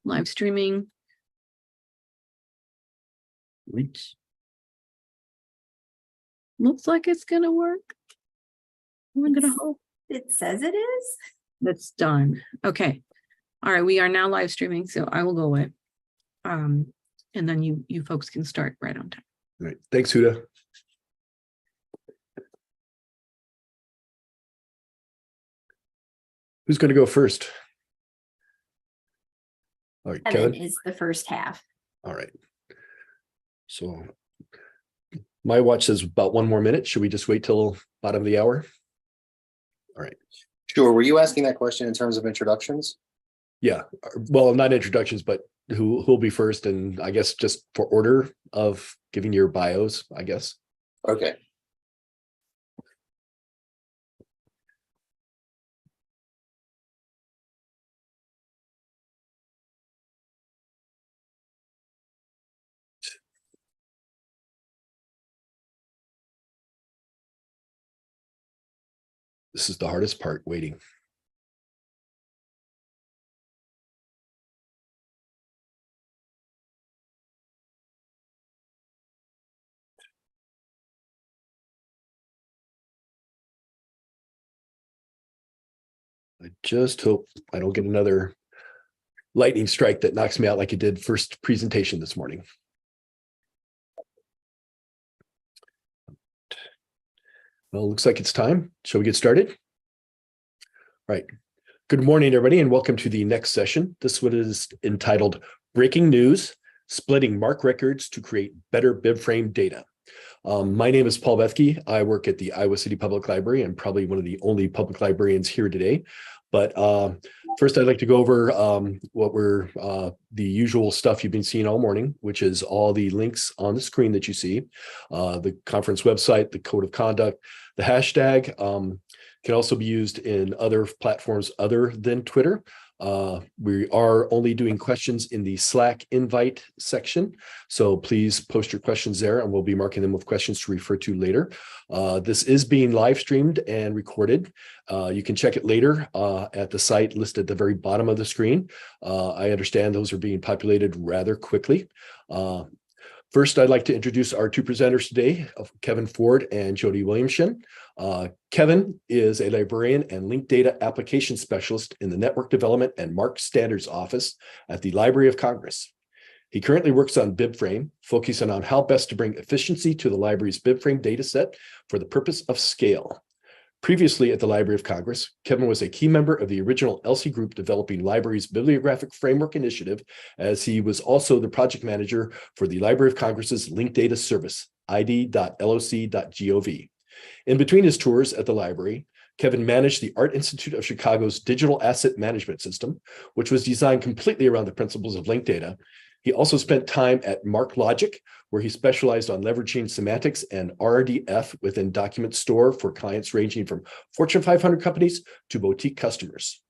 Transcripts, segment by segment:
live streaming. Which looks like it's gonna work. We're gonna hope. It says it is. That's done. Okay. All right, we are now live streaming, so I will go it. And then you folks can start right on time. All right. Thanks, Huda. Who's going to go first? All right, Kevin Kevin. is the first half. All right. So my watch says about 1 more minute. Should we just wait till bottom of the hour? All right. Sure. Were you asking that question in terms of introductions? Yeah. Well, not introductions, but who'll be first, and I guess just for order of giving your bios, I guess. Okay. This is the hardest part, waiting. I just hope I don't get another lightning strike that knocks me out like it did first presentation this morning. Well, looks like it's time. Shall we get started? All right. Good morning, everybody, and welcome to the next session. This one is entitled Breaking News, Splitting MARC Records to Create Better Bibframe Data. My name is Paul Bethke. I work at the Iowa City Public Library. I'm probably one of the only public librarians here today. But first, I'd like to go over what we're the usual stuff you've been seeing all morning, which is all the links on the screen that you see, the conference website, the code of conduct, the hashtag can also be used in other platforms other than Twitter. We are only doing questions in the Slack invite section. So please post your questions there and we'll be marking them with questions to refer to later. This is being live streamed and recorded. You can check it later at the site listed at the very bottom of the screen. I understand those are being populated rather quickly. First, I'd like to introduce our two presenters today, Kevin Ford and Jody Williamson. Kevin is a librarian and linked data application specialist in the Network Development and MARC Standards Office at the Library of Congress. He currently works on Bibframe, focusing on how best to bring efficiency to the library's Bibframe data set for the purpose of scale. Previously at the Library of Congress, Kevin was a key member of the original LC group developing library's bibliographic framework initiative, as he was also the project manager for the Library of Congress's linked data service, id.loc.gov. In between his tours at the library, Kevin managed the Art Institute of Chicago's digital asset management system, which was designed completely around the principles of linked data. He also spent time at MARC Logic, where he specialized on leveraging semantics and RDF within document store for clients ranging from Fortune 500 companies to boutique customers.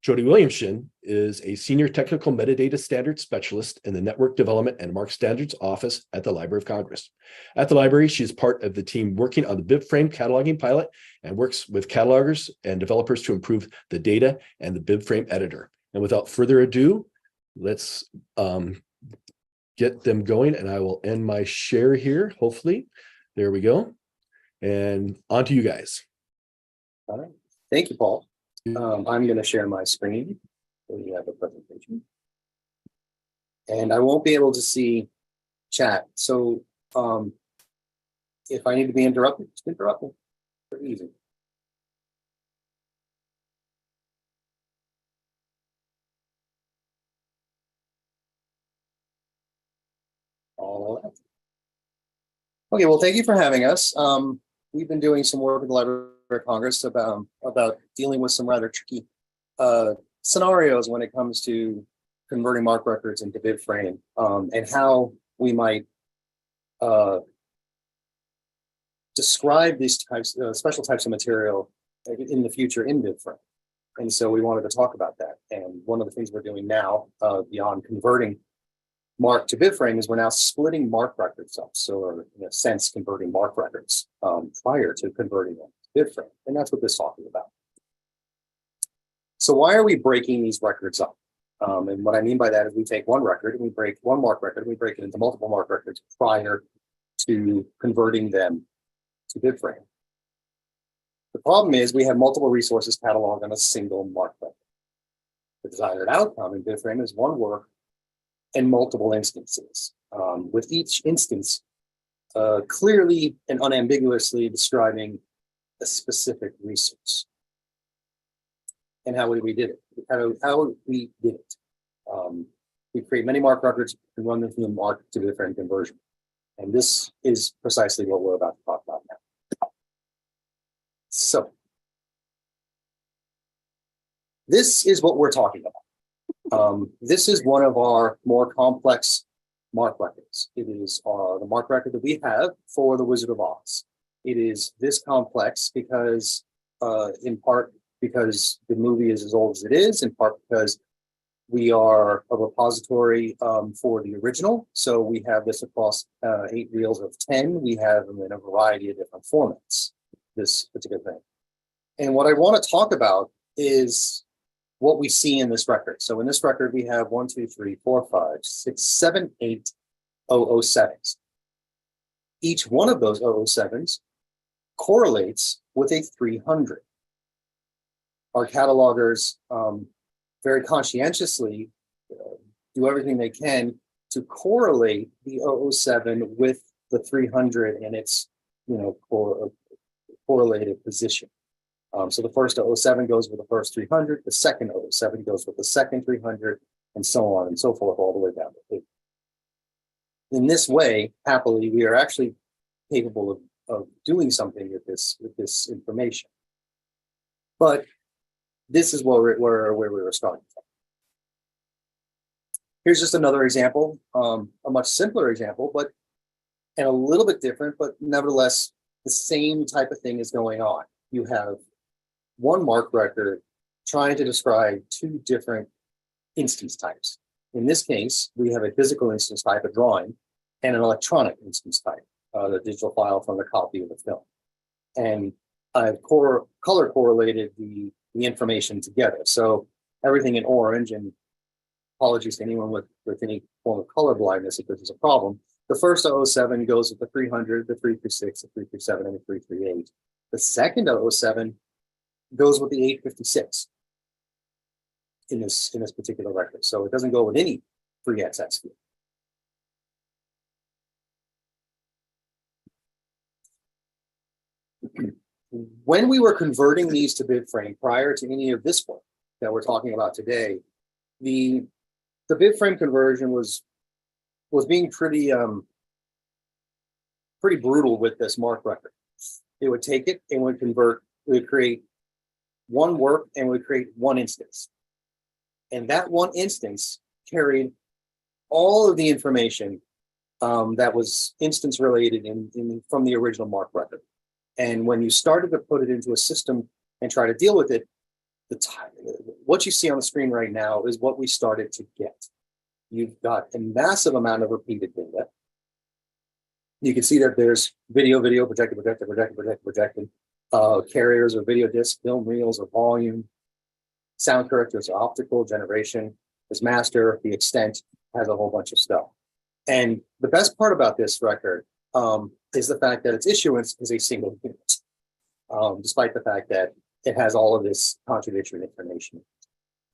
Jody Williamson is a senior technical metadata standards specialist in the Network Development and MARC Standards Office at the Library of Congress. At the library, she is part of the team working on the Bibframe cataloging pilot and works with catalogers and developers to improve the data and the Bibframe editor. And without further ado, let's get them going, and I will end my share here, hopefully. There we go. And on to you guys. All right. Thank you, Paul. I'm going to share my screen. So we have a presentation. And I won't be able to see chat. So if I need to be interrupted, just interrupt me. Pretty easy. All right. Okay, well, thank you for having us. We've been doing some work with the Library of Congress about dealing with some rather tricky scenarios when it comes to converting MARC records into Bibframe, and how we might describe these types, special types of material in the future in Bibframe. And so we wanted to talk about that. And one of the things we're doing now, beyond converting MARC to Bibframe, is we're now splitting MARC records up. So we're, in a sense, converting MARC records prior to converting them to Bibframe. And that's what this talk is about. So why are we breaking these records up? And what I mean by that is we take one record and we break one MARC record and we break it into multiple MARC records prior to converting them to Bibframe. The problem is we have multiple resources cataloged on a single MARC record. The desired outcome in Bibframe is one work and multiple instances, with each instance clearly and unambiguously describing a specific resource. And how we did it. How we did it. We create many MARC records and run them from the MARC to Bibframe conversion. And this is precisely what we're about to talk about now. So, this is what we're talking about. This is one of our more complex MARC records. It is the MARC record that we have for The Wizard of Oz. It is this complex because, in part, because the movie is as old as it is, in part because we are a repository for the original. So we have this across 8 reels of 10. We have them in a variety of different formats, this particular thing. And what I want to talk about is what we see in this record. So in this record, we have 1, 2, 3, 4, 5, 6, 7, 8 007s. Each one of those 007s correlates with a 300. Our catalogers very conscientiously do everything they can to correlate the 007 with the 300 and its, correlated position. So the first 007 goes with the first 300, the second 007 goes with the second 300, and so on and so forth, all the way down to 8. In this way, happily, we are actually capable of doing something with this information. But this is where we were starting from. Here's just another example, a much simpler example, and a little bit different, but nevertheless, the same type of thing is going on. You have one MARC record trying to describe 2 different instance types. In this case, we have a physical instance type, a drawing, and an electronic instance type, the digital file from the copy of the film. And I've color correlated the information together. So everything in orange, and apologies to anyone with any form of color blindness if this is a problem. The first 007 goes with the 300, the 336, the 337, and the 338. The second 007 goes with the 856 in this particular record. So it doesn't go with any free access field. When we were converting these to Bibframe prior to any of this work that we're talking about today, the Bibframe conversion was being pretty brutal with this MARC record. It would take it and would convert, it would create one work and would create one instance. And that one instance carried all of the information that was instance related from the original MARC record. And when you started to put it into a system and try to deal with it, what you see on the screen right now is what we started to get. You've got a massive amount of repeated data. You can see that there's video, projected, carriers or video discs, film reels or volume, sound correctors or optical generation, there's master, the extent, has a whole bunch of stuff. And the best part about this record is the fact that its issuance is a single unit, despite the fact that it has all of this contradictory information.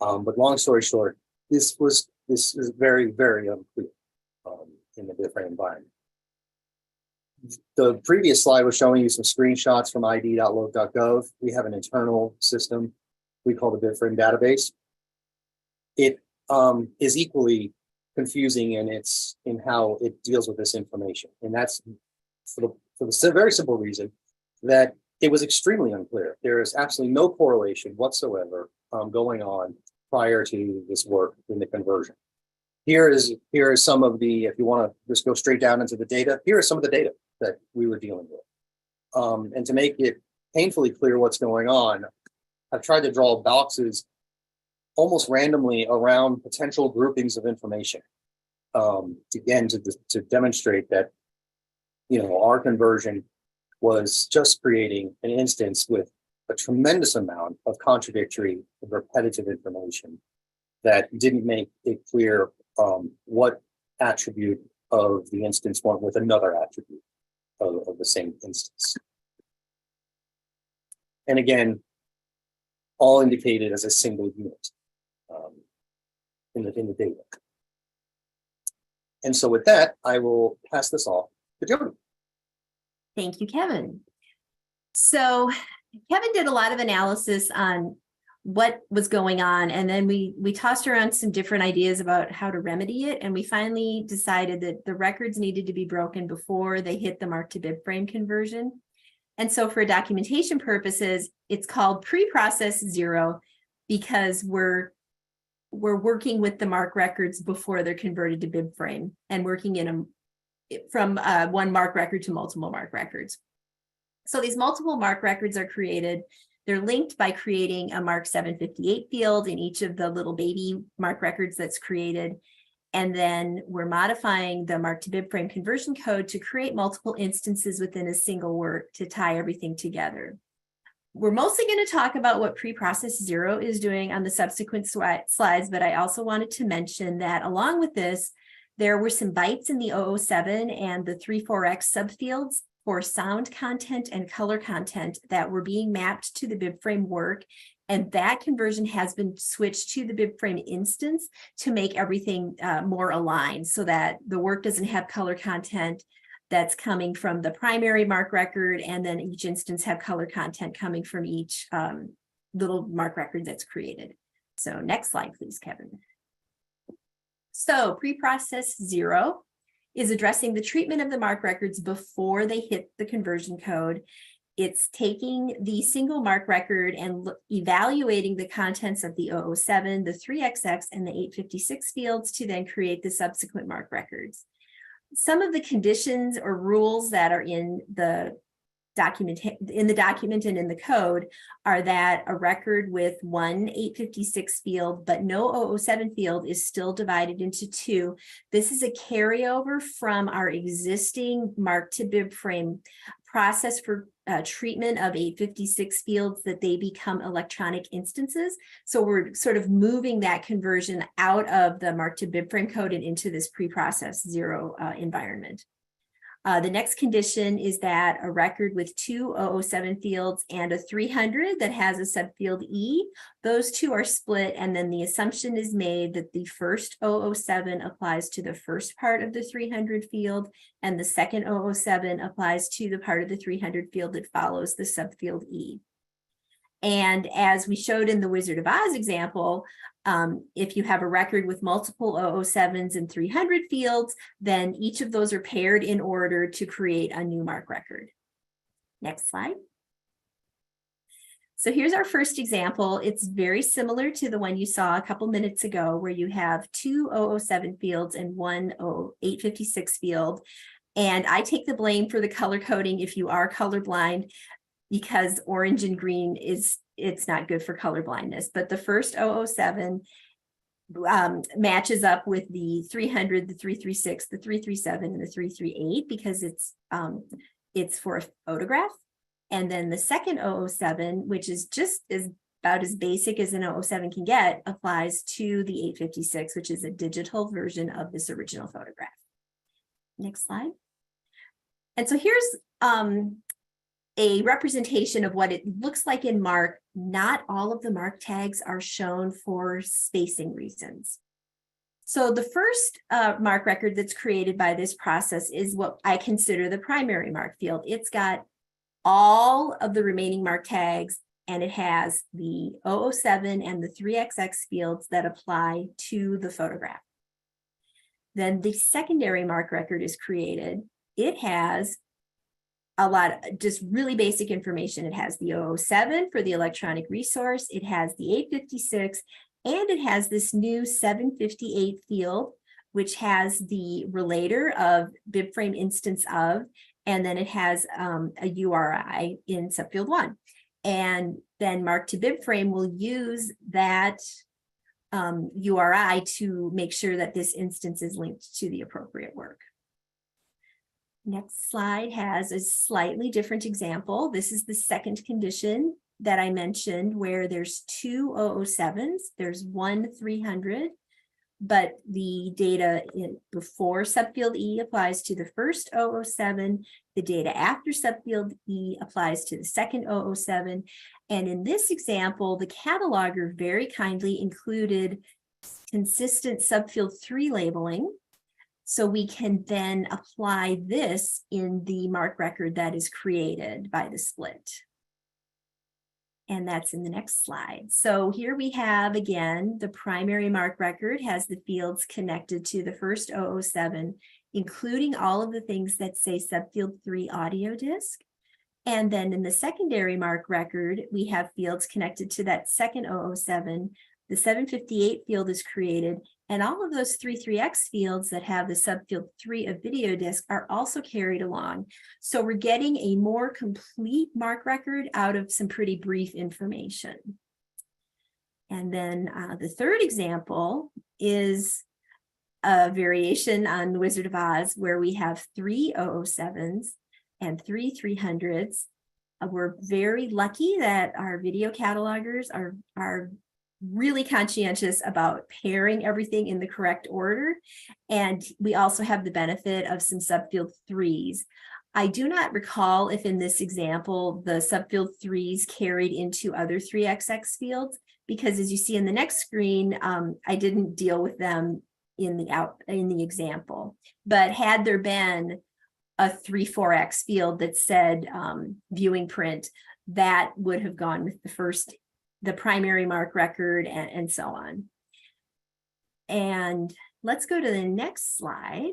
But long story short, this is very, very unclear in the Bibframe environment. The previous slide was showing you some screenshots from id.loc.gov. We have an internal system we call the Bibframe database. It is equally confusing in how it deals with this information, and that's for the very simple reason that it was extremely unclear. There is absolutely no correlation whatsoever going on prior to this work in the conversion. Here is some of the, if you want to just go straight down into the data, here are some of the data that we were dealing with. And to make it painfully clear what's going on, I've tried to draw boxes almost randomly around potential groupings of information. Again, to demonstrate that, our conversion was just creating an instance with a tremendous amount of contradictory and repetitive information that didn't make it clear what attribute of the instance went with another attribute of the same instance. And again, all indicated as a single unit in the data. And so with that, I will pass this off to Jody. Thank you, Kevin. So Kevin did a lot of analysis on what was going on, and then we tossed around some different ideas about how to remedy it, and we finally decided that the records needed to be broken before they hit the MARC to Bibframe conversion. And so for documentation purposes, it's called Preprocess 0 because we're working with the MARC records before they're converted to Bibframe and working in them from one MARC record to multiple MARC records. So these multiple MARC records are created. They're linked by creating a MARC 758 field in each of the little baby MARC records that's created. And then we're modifying the MARC to Bibframe conversion code to create multiple instances within a single work to tie everything together. We're mostly going to talk about what Preprocess 0 is doing on the subsequent slides, but I also wanted to mention that along with this, there were some bytes in the 007 and the 34X subfields for sound content and color content that were being mapped to the Bibframe work. And that conversion has been switched to the Bibframe instance to make everything more aligned so that the work doesn't have color content that's coming from the primary MARC record, and then each instance have color content coming from each little MARC record that's created. So next slide, please, Kevin. So Preprocess 0 is addressing the treatment of the MARC records before they hit the conversion code. It's taking the single MARC record and evaluating the contents of the 007, the 3XX, and the 856 fields to then create the subsequent MARC records. Some of the conditions or rules that are in the document and in the code are that a record with one 856 field but no 007 field is still divided into two. This is a carryover from our existing MARC to Bibframe process for treatment of 856 fields that they become electronic instances. So we're sort of moving that conversion out of the MARC to Bibframe code and into this Preprocess 0 environment. The next condition is that a record with two 007 fields and a 300 that has a subfield E, those two are split, and then the assumption is made that the first 007 applies to the first part of the 300 field, and the second 007 applies to the part of the 300 field that follows the subfield E. And as we showed in the Wizard of Oz example, if you have a record with multiple 007s and 300 fields, then each of those are paired in order to create a new MARC record. Next slide. So here's our first example. It's very similar to the one you saw a couple minutes ago, where you have two 007 fields and one 856 field. And I take the blame for the color coding if you are colorblind, because orange and green it's not good for color blindness. But the first 007 matches up with the 300, the 336, the 337, and the 338 because it's for a photograph. And then the second 007, which is just about as basic as an 007 can get, applies to the 856, which is a digital version of this original photograph. Next slide. And so here's a representation of what it looks like in MARC. Not all of the MARC tags are shown for spacing reasons. So the first MARC record that's created by this process is what I consider the primary MARC field. It's got all of the remaining MARC tags, and it has the 007 and the 3XX fields that apply to the photograph. Then the secondary MARC record is created. It has a lot of just really basic information. It has the 007 for the electronic resource. It has the 856, and it has this new 758 field, which has the relator of Bibframe instance of, and then it has a URI in subfield 1. And then MARC to Bibframe will use that URI to make sure that this instance is linked to the appropriate work. Next slide has a slightly different example. This is the second condition that I mentioned where there's two 007s, there's one 300, but the data before subfield E applies to the first 007, the data after subfield E applies to the second 007. And in this example, the cataloger very kindly included consistent subfield 3 labeling. So we can then apply this in the MARC record that is created by the split. And that's in the next slide. So here we have, again, the primary MARC record has the fields connected to the first 007, including all of the things that say subfield 3 audio disc. And then in the secondary MARC record, we have fields connected to that second 007. The 758 field is created, and all of those 33X fields that have the subfield 3 of video disc are also carried along. So we're getting a more complete MARC record out of some pretty brief information. And then the third example is a variation on the Wizard of Oz where we have 3 007s and 3 300s. We're very lucky that our video catalogers are really conscientious about pairing everything in the correct order. And we also have the benefit of some subfield 3s. I do not recall if in this example, the subfield 3s carried into other 3XX fields, because as you see in the next screen, I didn't deal with them in the example. But had there been a 3-4X field that said viewing print, that would have gone with the primary MARC record and so on. And let's go to the next slide.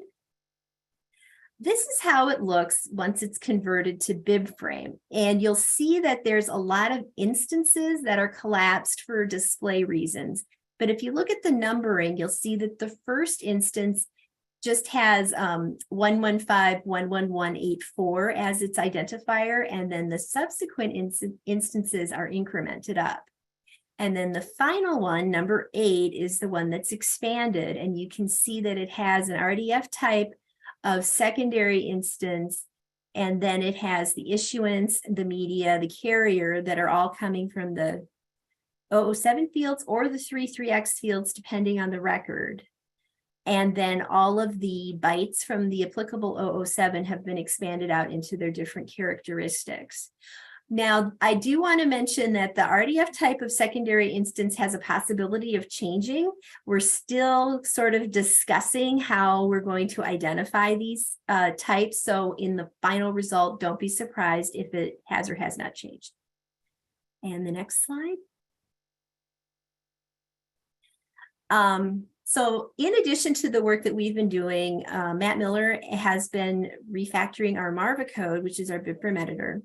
This is how it looks once it's converted to Bibframe. And you'll see that there's a lot of instances that are collapsed for display reasons. But if you look at the numbering, you'll see that the first instance just has 115.11184 as its identifier, and then the subsequent instances are incremented up. And then the final one, number 8, is the one that's expanded, and you can see that it has an RDF type of secondary instance, and then it has the issuance, the media, the carrier that are all coming from the 007 fields or the 33X fields, depending on the record. And then all of the bytes from the applicable 007 have been expanded out into their different characteristics. Now, I do want to mention that the RDF type of secondary instance has a possibility of changing. We're still sort of discussing how we're going to identify these types. So in the final result, don't be surprised if it has or has not changed. And the next slide. So in addition to the work that we've been doing, Matt Miller has been refactoring our Marva code, which is our Bibframe editor.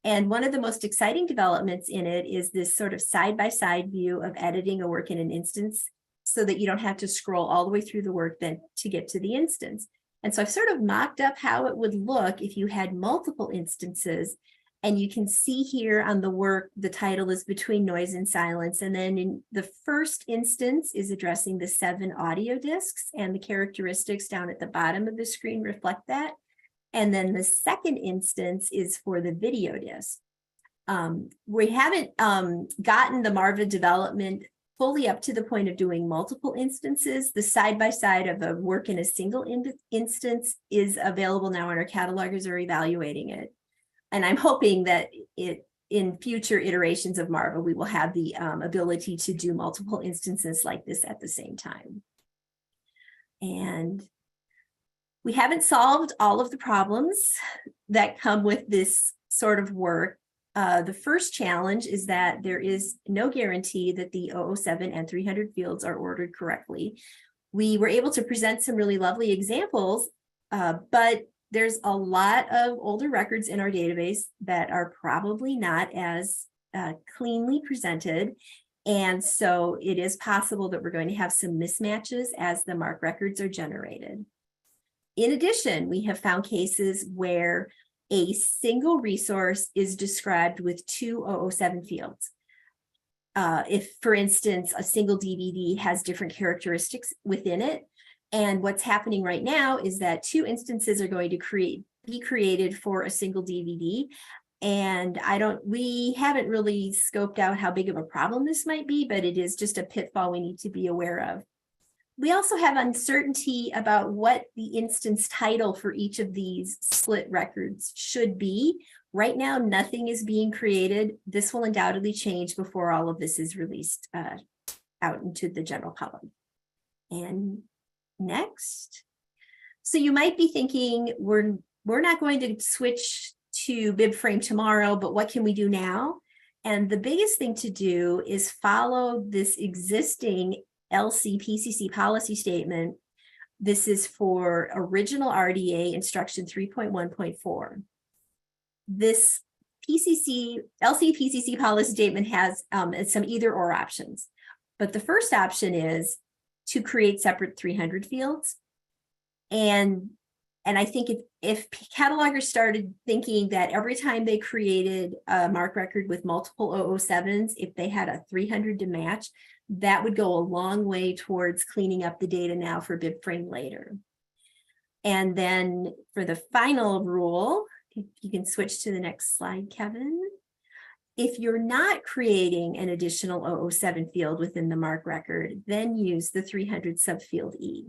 And one of the most exciting developments in it is this sort of side-by-side view of editing a work in an instance so that you don't have to scroll all the way through the work then to get to the instance. And so I've sort of mocked up how it would look if you had multiple instances. And you can see here on the work, the title is Between Noise and Silence. And then in the first instance is addressing the 7 audio discs, and the characteristics down at the bottom of the screen reflect that. And then the second instance is for the video disc. We haven't gotten the Marva development fully up to the point of doing multiple instances. The side-by-side of a work in a single instance is available now, and our catalogers are evaluating it. And I'm hoping that in future iterations of Marva, we will have the ability to do multiple instances like this at the same time. And we haven't solved all of the problems that come with this sort of work. The first challenge is that there is no guarantee that the 007 and 300 fields are ordered correctly. We were able to present some really lovely examples, but there's a lot of older records in our database that are probably not as cleanly presented. And so it is possible that we're going to have some mismatches as the MARC records are generated. In addition, we have found cases where a single resource is described with 2 007 fields. If, for instance, a single DVD has different characteristics within it, and what's happening right now is that 2 instances are going to be created for a single DVD. And we haven't really scoped out how big of a problem this might be, but it is just a pitfall we need to be aware of. We also have uncertainty about what the instance title for each of these split records should be. Right now, nothing is being created. This will undoubtedly change before all of this is released out into the general public. And next. So you might be thinking, we're not going to switch to Bibframe tomorrow, but what can we do now? And the biggest thing to do is follow this existing LC-PCC policy statement. This is for original RDA instruction 3.1.4. This LC-PCC policy statement has some either or options. But the first option is to create separate 300 fields. And I think if catalogers started thinking that every time they created a MARC record with multiple 007s, if they had a 300 to match, that would go a long way towards cleaning up the data now for Bibframe later. And then for the final rule, if you can switch to the next slide, Kevin. If you're not creating an additional 007 field within the MARC record, then use the 300 subfield E.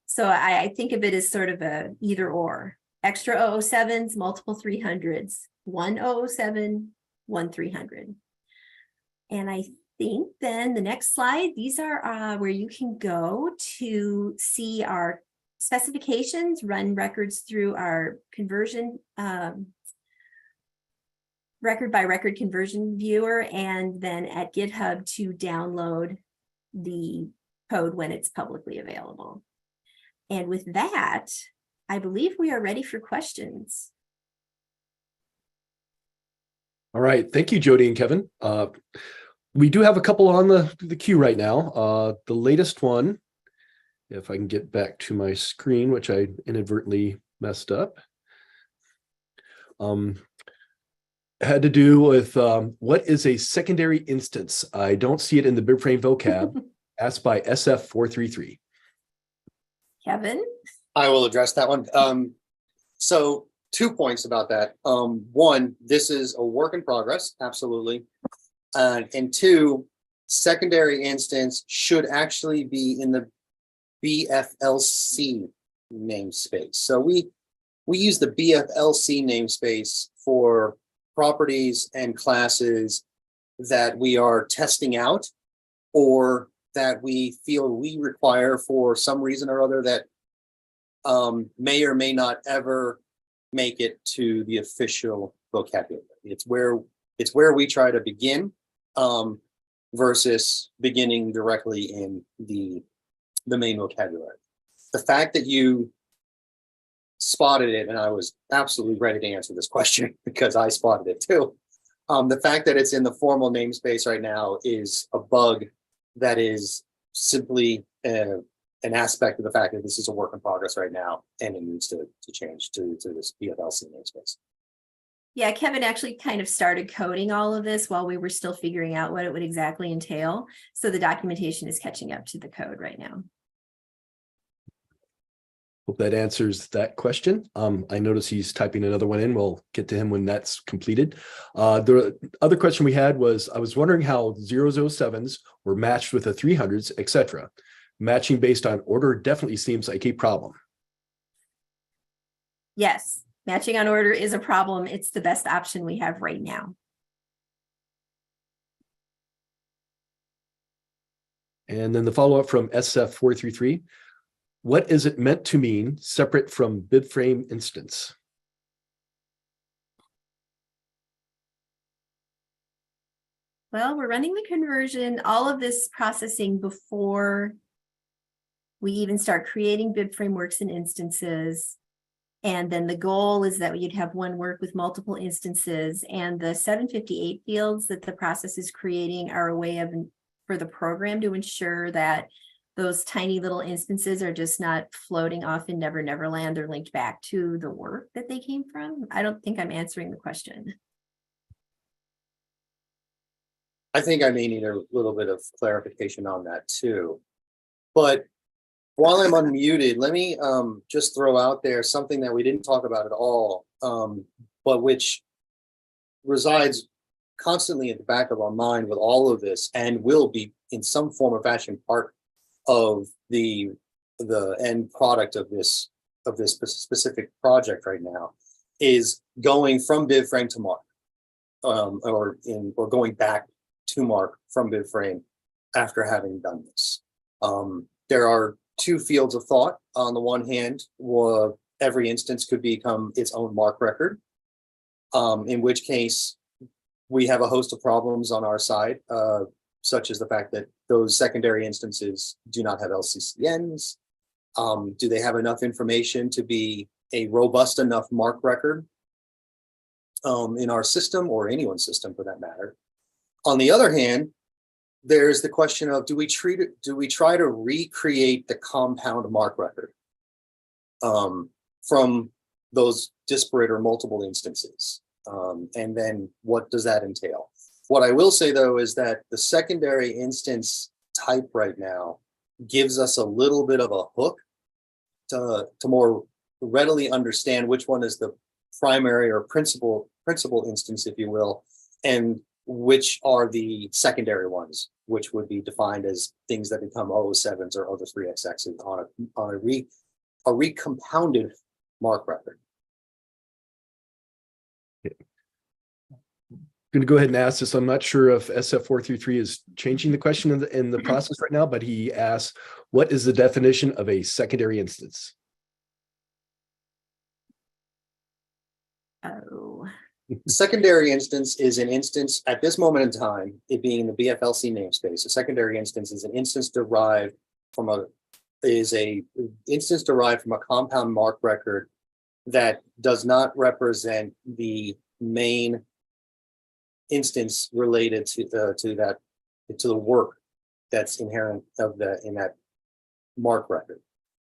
So I think of it as sort of a either or. Extra 007s, multiple 300s, one 007, one 300. And I think then the next slide, these are where you can go to see our specifications, run records through our conversion, record by record conversion viewer, and then at GitHub to download the code when it's publicly available. And with that, I believe we are ready for questions. All right. Thank you, Jody and Kevin. We do have a couple on the queue right now. The latest one, if I can get back to my screen, which I inadvertently messed up, had to do with what is a secondary instance? I don't see it in the Bibframe vocab, asked by SF433. Kevin? I will address that one. So 2 points about that. One, this is a work in progress, absolutely. And two, secondary instance should actually be in the BFLC namespace. So we use the BFLC namespace for properties and classes that we are testing out or that we feel we require for some reason or other that may or may not ever make it to the official vocabulary. It's where we try to begin versus beginning directly in the main vocabulary. The fact that you spotted it, and I was absolutely ready to answer this question because I spotted it too. The fact that it's in the formal namespace right now is a bug that is simply an aspect of the fact that this is a work in progress right now, and it needs to change to this BFLC namespace. Yeah, Kevin actually kind of started coding all of this while we were still figuring out what it would exactly entail. So the documentation is catching up to the code right now. Hope that answers that question. I notice he's typing another one in. We'll get to him when that's completed. The other question we had was, I was wondering how 007s were matched with the 300s, etc. Matching based on order definitely seems like a problem. Yes, matching on order is a problem. It's the best option we have right now. And then the follow-up from SF433. What is it meant to mean separate from Bibframe instance? Well, we're running the conversion, all of this processing before we even start creating Bibframe works and instances. And then the goal is that you'd have one work with multiple instances, and the 758 fields that the process is creating are a way for the program to ensure that those tiny little instances are just not floating off in Never Never Land. They're linked back to the work that they came from. I don't think I'm answering the question. I think I may need a little bit of clarification on that too. But while I'm unmuted, let me just throw out there something that we didn't talk about at all. but which resides constantly at the back of our mind with all of this, and will be in some form or fashion part of the end product of this specific project right now, is going from Bibframe to MARC, or going back to MARC from Bibframe after having done this. There are two fields of thought. On the one hand, every instance could become its own MARC record, in which case we have a host of problems on our side, such as the fact that those secondary instances do not have LCCNs. Do they have enough information to be a robust enough MARC record in our system, or anyone's system for that matter? On the other hand, there's the question of, do we try to recreate the compound MARC record from those disparate or multiple instances? And then what does that entail? What I will say, though, is that the secondary instance type right now gives us a little bit of a hook to more readily understand which one is the primary or principal instance, if you will, and which are the secondary ones, which would be defined as things that become 007s or other 3XXs on a recompounded MARC record. Going to go ahead and ask this. I'm not sure if SF433 is changing the question in the process right now, but he asks, what is the definition of a secondary instance? Oh, Secondary instance is an instance at this moment in time, it being the BFLC namespace. A secondary instance is an instance derived from a compound MARC record that does not represent the main instance related to the work that's inherent in that MARC record.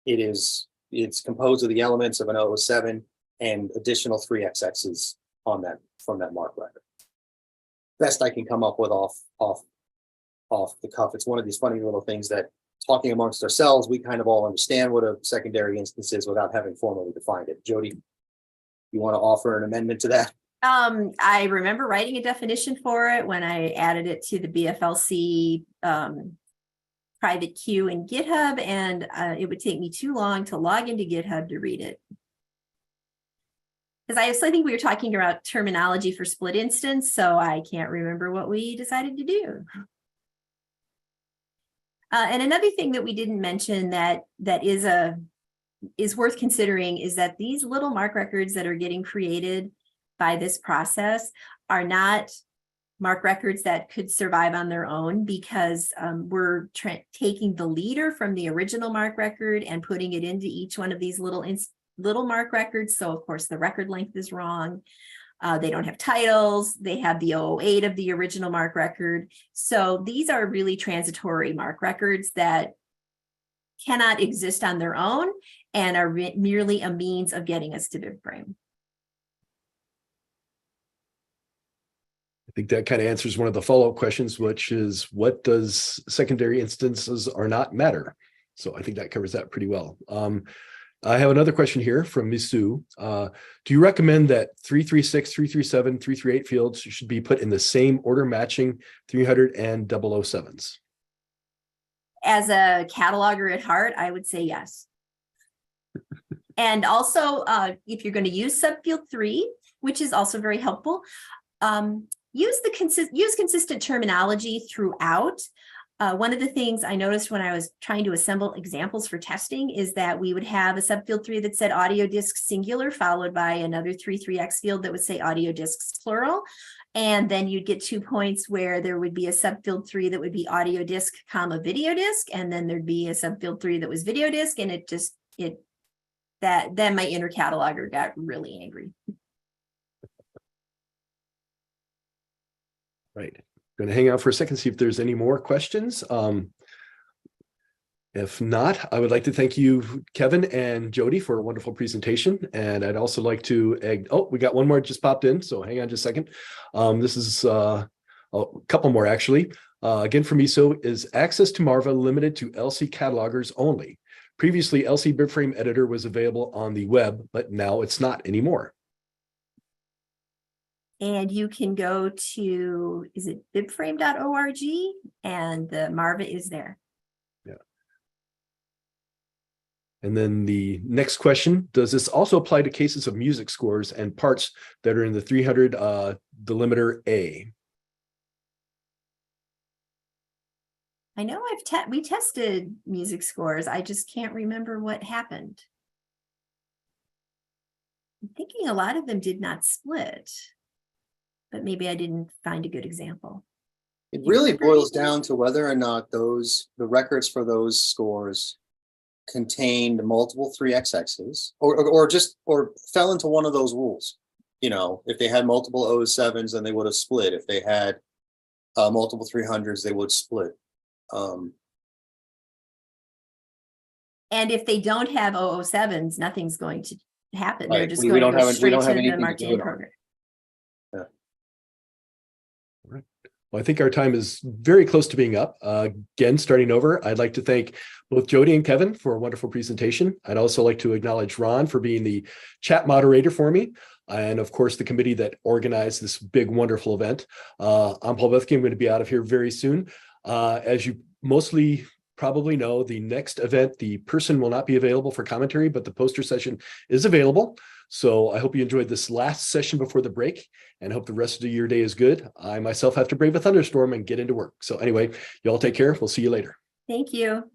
It's composed of the elements of an 007 and additional 3XXs from that MARC record. Best I can come up with off the cuff. It's one of these funny little things that, talking amongst ourselves, we kind of all understand what a secondary instance is without having formally defined it. Jody, you want to offer an amendment to that? I remember writing a definition for it when I added it to the BFLC private queue in GitHub, and it would take me too long to log into GitHub to read it. Because I think we were talking about terminology for split instance, so I can't remember what we decided to do. And another thing that we didn't mention that is worth considering is that these little MARC records that are getting created by this process are not MARC records that could survive on their own, because we're taking the leader from the original MARC record and putting it into each one of these little MARC records. So of course the record length is wrong. They don't have titles. They have the 008 of the original MARC record. So these are really transitory MARC records that cannot exist on their own and are merely a means of getting us to Bibframe. I think that kind of answers one of the follow-up questions, which is, what does secondary instances or not matter? So I think that covers that pretty well. I have another question here from Misu. Do you recommend that 336, 337, 338 fields should be put in the same order matching 300 and 007s? As a cataloger at heart, I would say yes. And also, if you're going to use subfield 3, which is also very helpful, use consistent terminology throughout. One of the things I noticed when I was trying to assemble examples for testing is that we would have a subfield 3 that said audio disc singular, followed by another 3x field that would say audio discs plural. And then you'd get 2 points where there would be a subfield 3 that would be audio disc, comma, video disc. And then there'd be a subfield 3 that was video disc. And then my inner cataloger got really angry. Right. Going to hang out for a second, see if there's any more questions. If not, I would like to thank you, Kevin and Jody, for a wonderful presentation. And I'd also like to, we got one more just popped in, so hang on just a second. This is a couple more actually. Again, from Miso, is access to Marva limited to LC catalogers only? Previously, LC Bibframe editor was available on the web, but now it's not anymore. And you can go to, is it bibframe.org? And the Marva is there. And then the next question, does this also apply to cases of music scores and parts that are in the 300 delimiter A? I know we tested music scores. I just can't remember what happened. I'm thinking a lot of them did not split, but maybe I didn't find a good example. It You really remember boils anything? down to whether or not the records for those scores contained multiple 3XXs or fell into one of those rules. You know, if they had multiple 07s, then they would have split. If they had multiple 300s, they would split. And if they don't have 007s, nothing's going to happen. They're Right. just We going to don't go have- we straight don't to have the anything to marked do in with it. program. Well, I think our time is very close to being up. Again, starting over, I'd like to thank both Jody and Kevin for a wonderful presentation. I'd also like to acknowledge Ron for being the chat moderator for me. And of course, the committee that organized this big, wonderful event. I'm Paul Bethke. I'm going to be out of here very soon. As you mostly probably know, the next event, the person will not be available for commentary, but the poster session is available. So I hope you enjoyed this last session before the break and hope the rest of your day is good. I myself have to brave a thunderstorm and get into work. So anyway, you all take care. We'll see you later. Thank you.